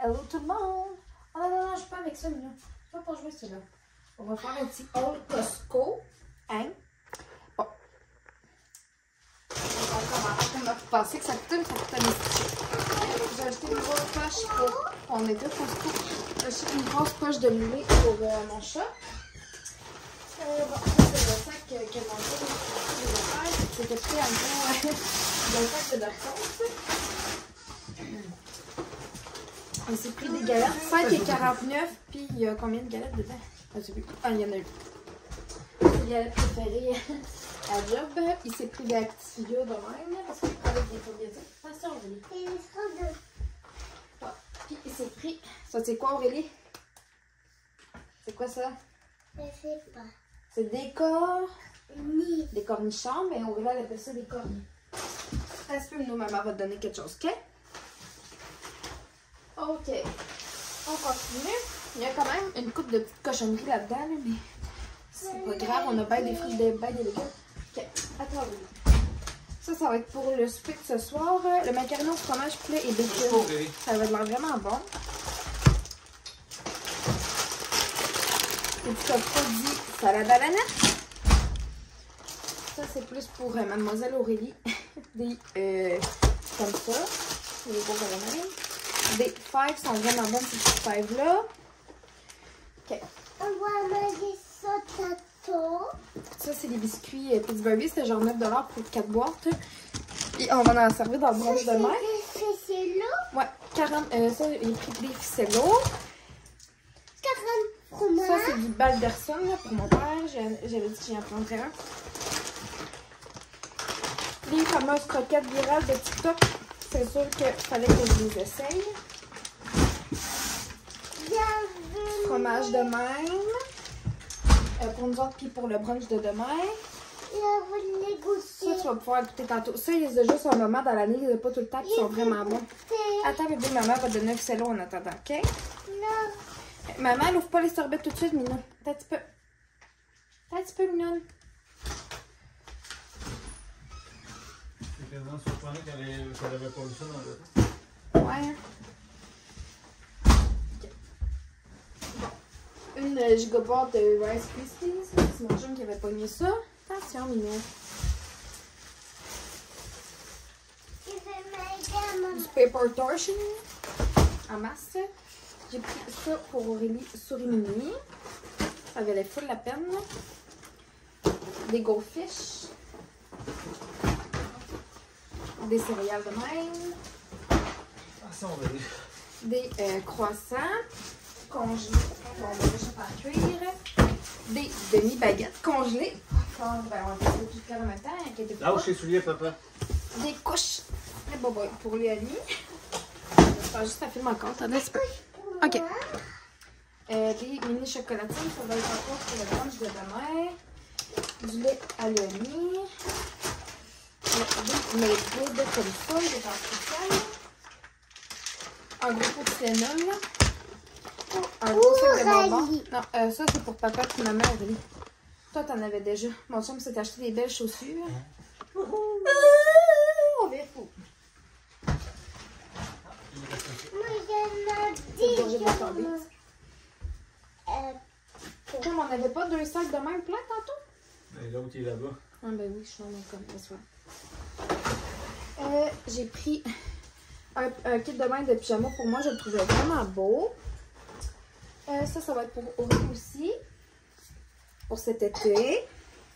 Hello tout le monde! Oh non, non, non, je suis pas avec ça, Mignon. Je peux pas jouer celui-là. On va faire un petit haul Costco. Hein? Bon. On va penser que ça coûte une j'ai acheté une grosse poche pour... On est deux Costco. J'ai acheté une grosse poche de lait pour mon chat. Bon, ça c'est le sac que mon chat a fait. C'était pris en gros d'un sac de docteur. On s'est pris des galettes. 5,49 puis il y a combien de galettes dedans? Je sais plus. Ah, il y en a eu. Ses galettes préférées à job. Il s'est pris des petits figures de même parce qu'il prend avec des probiotiques. Pas ça, Aurélie. Puis il s'est pris. Ça, c'est quoi, Aurélie? C'est quoi ça? Je sais pas. C'est des cornichons. Des cornichons, mais Aurélie, elle appelle ça des cornichons. Est-ce que nous, maman va te donner quelque chose, ok? Ok. On continue. Il y a quand même une coupe de petites cochonneries là-dedans, là, mais c'est pas grave. On a bien des fruits, bien des légumes. Ok. Attends, Aurélie. Ça va être pour le souper de ce soir. Le macaroni au fromage, poulet et bacon. Ça va être vraiment bon. Et puis, comme produit, salade à l'ananas. Ça, c'est plus pour Mademoiselle Aurélie. Des, comme ça. Des beaux caramels. Des fèves sont vraiment bonnes, ces petites fèves-là. Ok. On va manger ça tantôt. Ça, c'est des biscuits Pittsburgh. C'était genre 9 $ pour 4 boîtes. Et on va en servir dans le brunch demain. C'est là? Ouais, 40. Ça, j'ai pris des ficellos. 40 fromages. Ça, c'est du Balderson là, pour mon père. J'avais dit que j'en prendrais un. Les fameuses croquettes virales de TikTok. C'est sûr qu'il fallait que je les essaye. Fromage de même. Pour nous autres, puis pour le brunch de demain. Ça, tu vas pouvoir goûter tantôt. Ça, il les a juste un moment dans l'année. Il n'y a pas tout le temps, ils sont vraiment bons. Attends, bébé, maman va te donner un ficello en attendant, ok? Non. Maman, elle ouvre pas les sorbets tout de suite, Minou. Attends un petit peu. Attends un petit peu, Minou. C'est quasiment surprenant qu'elle avait pas eu ça dans le... Ouais. Une gigabar de Rice Krispies. C'est mon chum qui avait pogné ça. Attention, Minou. Du paper torching en masse. J'ai pris ça pour Aurélie Souris-Mini. Ça valait full la peine. Des goldfish. Des céréales de même. Ah, ça, on va dire. Des croissants congelés. On va juste en cuire. Des demi-baguettes congelées. Ben, on va faire tout le en même temps. Inquiétez pas. Lâche les souliers, papa. Des couches. Pour les amis. Je vais faire juste un film encore. Attendez un petit peu. OK. Des mini chocolatines. Ça va être encore pour le brunch de demain. Du lait à l'ami. Des made comme ça. Des artificiels. Un gros pot de fenol. Un gros sac de bonbons. Non, ça c'est pour papa et maman, Aurélie. Toi, t'en avais déjà. Mon chum s'est acheté des belles chaussures. On est fou. Moi, j'en ai dit. Comme on n'avait pas 2 sacs de même plein tantôt? Ben, l'autre, il est là-bas. Ah ben oui, je suis en comme ça. J'ai pris un kit de bain de pyjama pour moi. Je le trouvais vraiment beau. Ça va être pour Aurélie aussi. Pour cet été.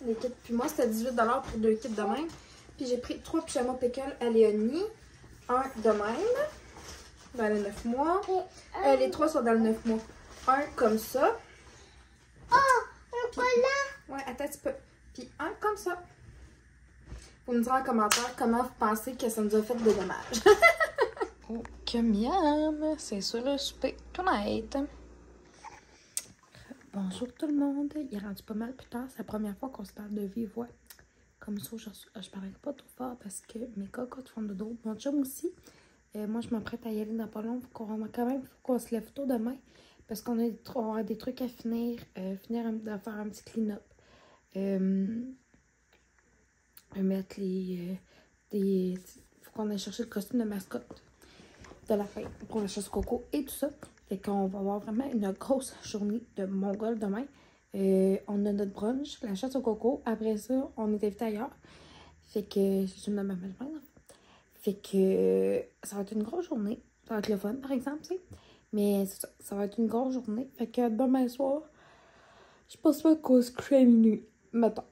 Les kits, puis moi, c'était 18 $ pour 2 kits de même. Puis j'ai pris 3 pyjamas pickles à Léonie. Un de même. Dans les 9 mois. Les 3 sont dans le 9 mois. Un comme ça. Oh, un collant. Ouais, attends un petit peu. Puis un comme ça. Vous me direz en commentaire comment vous pensez que ça nous a fait de dommages. Oh, que miam! C'est sur le souper tonight. Bonjour tout le monde. Il est rendu pas mal plus tard. C'est la première fois qu'on se parle de vive voix. Comme ça, je parlerai pas trop fort parce que mes cocottes font de dos. Mon chum aussi. Moi, je m'apprête à y aller dans pas long. Faut qu'on se lève tôt demain. Parce qu'on a des trucs à finir. De faire un petit clean-up. Mettre les... faut qu'on aille chercher le costume de mascotte. de lapin pour la chasse au coco et tout ça. Fait qu'on va avoir vraiment une grosse journée de Mongol demain. On a notre brunch, la chasse au coco. Après ça, on est invité ailleurs. Fait que je me mets mal. Fait que ça va être une grosse journée. Ça va être le fun, par exemple, tu sais. Mais ça va être une grosse journée. Fait que demain soir, je pense pas qu'on se couche à minuit. Mettons.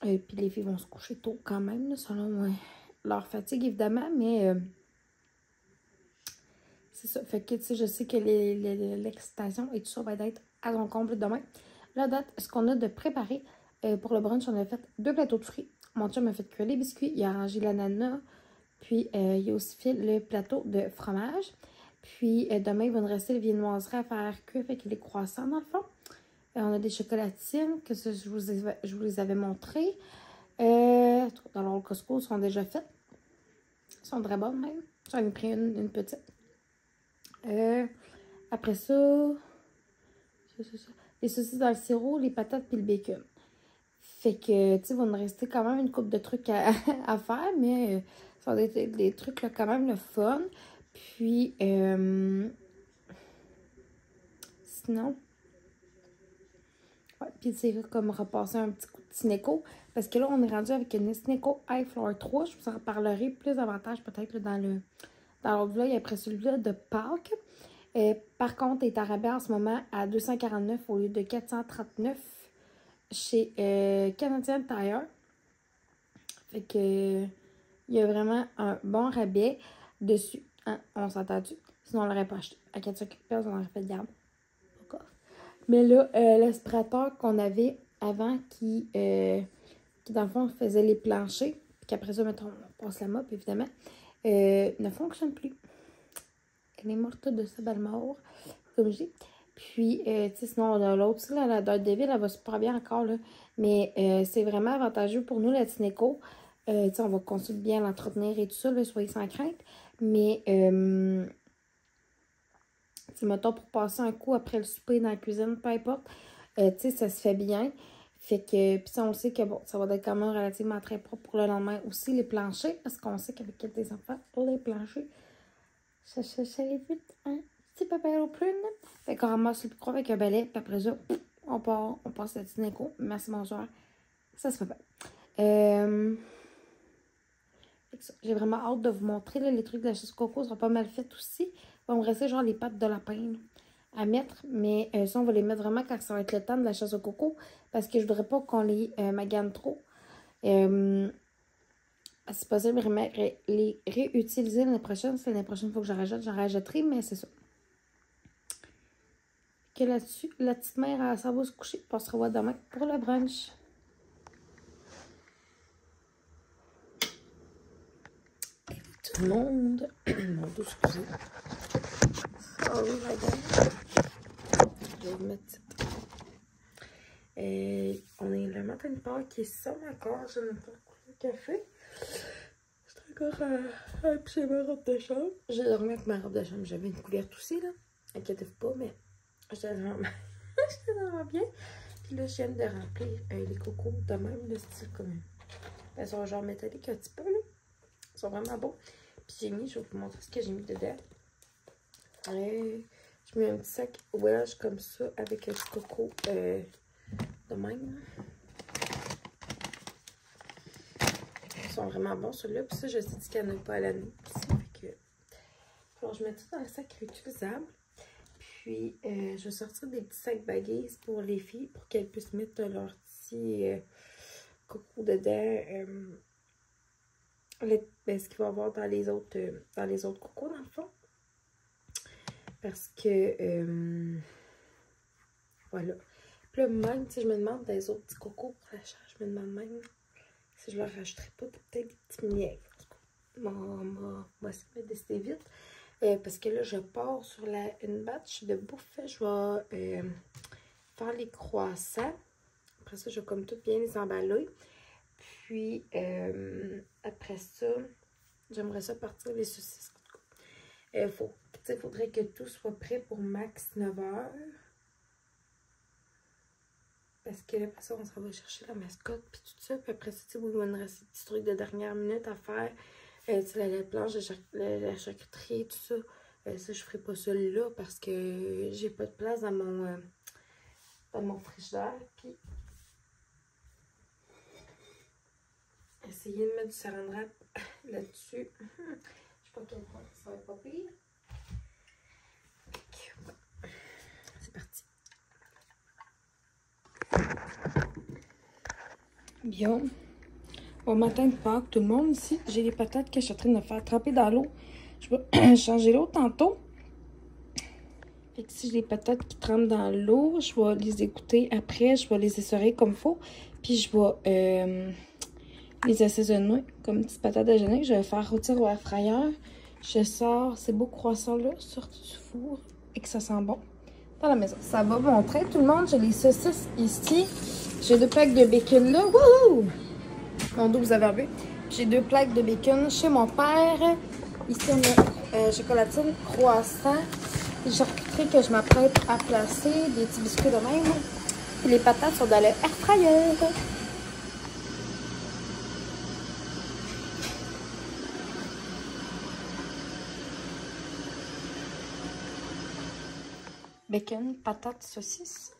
Puis les filles vont se coucher tôt quand même, là, selon leur fatigue, évidemment. Mais c'est ça. Fait que, tu sais, je sais que l'excitation et tout ça va être à son comble demain. La date, ce qu'on a de préparer pour le brunch, on a fait 2 plateaux de fruits. Mon chum m'a fait cuire les biscuits. Il a arrangé l'ananas. Puis, il a aussi fait le plateau de fromage. Puis, demain, il va nous rester le viennoiserie à faire cuire avec les croissants, dans le fond. On a des chocolatines, que je vous les avais montrées. Dans le Costco, sont déjà faites. Ils sont très bonnes, même. J'en ai pris une petite. Après ça, les saucisses dans le sirop, les patates puis le bacon. Fait que, tu sais, il va nous rester quand même une couple de trucs à faire, mais ça va être des trucs là, quand même le fun. Puis, sinon, ouais, puis c'est comme repasser un petit coup de Tineco. Parce que là, on est rendu avec une Tineco High Floor 3. Je vous en reparlerai plus davantage peut-être dans l'autre vlog après celui-là de Pâques. Par contre, il est à rabais en ce moment à 249 au lieu de 439 chez Canadian Tire. Fait que il y a vraiment un bon rabais dessus. Hein, on s'entend-tu? Sinon, on l'aurait pas acheté. À 450$, on aurait fait de garde. Mais là, l'aspirateur qu'on avait avant qui dans le fond faisait les planchers, puis qu'après ça, mettons, on passe la mop, évidemment, ne fonctionne plus. Elle est morte de sa belle mort, comme je dis. Puis, tu sais, sinon, on a l'autre, la Daredevil, elle va super bien encore, là. Mais c'est vraiment avantageux pour nous, la Tineco. Tu sais, on va continuer bien l'entretenir et tout ça, là, soyez sans crainte. Mais, tu sais, mettons, pour passer un coup après le souper dans la cuisine, peu importe, tu sais, ça se fait bien. Fait que, puis on sait que, bon, ça va être quand même relativement très propre pour le lendemain aussi, les planchers, parce qu'on sait qu'avec des enfants, les planchers, ça évite un petit papier au prune. Fait qu'on ramasse le plus gros avec un balai, puis après ça, on passe la Tineco. Merci, bonsoir. Ça se fait bien. J'ai vraiment hâte de vous montrer, là, les trucs de la chasse coco seront pas mal faits aussi. Il va me rester genre les pattes de lapin là, à mettre, mais ça, on va les mettre vraiment quand ça va être le temps de la chasse au coco, parce que je voudrais pas qu'on les magane trop. C'est possible de les réutiliser l'année prochaine. C'est l'année prochaine, il faut que j'en rajouterai, mais c'est ça. Que là-dessus, la petite mère, elle s'en va se coucher, puis on se revoit demain pour le brunch. Tout le monde. Mon Dieu, excusez. Oh, madame. Je vais vous mettre ça. On est le matin de Pâques qui sonne encore. Je n'ai pas couché le café. C'est encore c'est ma robe de chambre. J'ai dormi avec ma robe de chambre. J'avais une couverte aussi, là. Inquiétez-vous pas, mais j'étais vraiment bien. Puis là, je viens de remplir les cocos de même, le style comme. Elles sont genre métalliques un petit peu, là. Ils sont vraiment beaux. Puis j'ai mis, je vais vous montrer ce que j'ai mis dedans. Je mets un petit sac wedge comme ça avec un petit coco de même. Ils sont vraiment bons ceux-là. Puis ça, je sais qu'il n'y en a pas à l'année. Alors, je mets tout dans le sac réutilisable. Puis, je vais sortir des petits sacs baggies pour les filles pour qu'elles puissent mettre leur petit coco dedans. Ce qu'il va y avoir dans les autres cocos, dans le fond. Parce que, voilà. Puis là, même, tu sais, je me demande des autres petits cocos pour la charge. Je me demande même si je leur rajouterais pas peut-être des petits miels. Moi, essayer de me décider vite. Parce que là, je pars sur une batch de bouffe. Je vais faire les croissants. Après ça, je vais comme tout bien les emballer. Puis, après ça, j'aimerais ça partir les saucisses. Faudrait que tout soit prêt pour max 9 h. Parce que là, après ça, on s'en va chercher la mascotte, puis tout ça. Puis après ça, il va nous rester des petits trucs de dernière minute à faire. la planche de la charcuterie, tout ça. Ça, je ferai pas ça là parce que j'ai pas de place dans mon frigidaire. Puis, essayer de mettre du saran wrap là-dessus. Je sais pas quel point ça va être pas pire. C'est parti. Bien. Bon matin de Pâques, tout le monde ici. J'ai les patates que je suis en train de faire tremper dans l'eau. Je vais changer l'eau tantôt. Fait que si j'ai les patates qui trempent dans l'eau, je vais les écouter après. Je vais les essorer comme il faut. Puis je vais les assaisonner comme petites patates déjeuner. Je vais faire rôtir au air fryer. Je sors ces beaux croissants-là, sortis du four et que ça sent bon dans la maison. Ça va montrer tout le monde. J'ai les saucisses ici. J'ai 2 plaques de bacon là. Wouhou! Mon dos, vous avez vu. J'ai 2 plaques de bacon chez mon père. Ici, on a chocolatine, croissant, des charcuteries que je m'apprête à placer, des petits biscuits de même. Et les patates sont dans le air fryer. Bacon, patates, saucisses.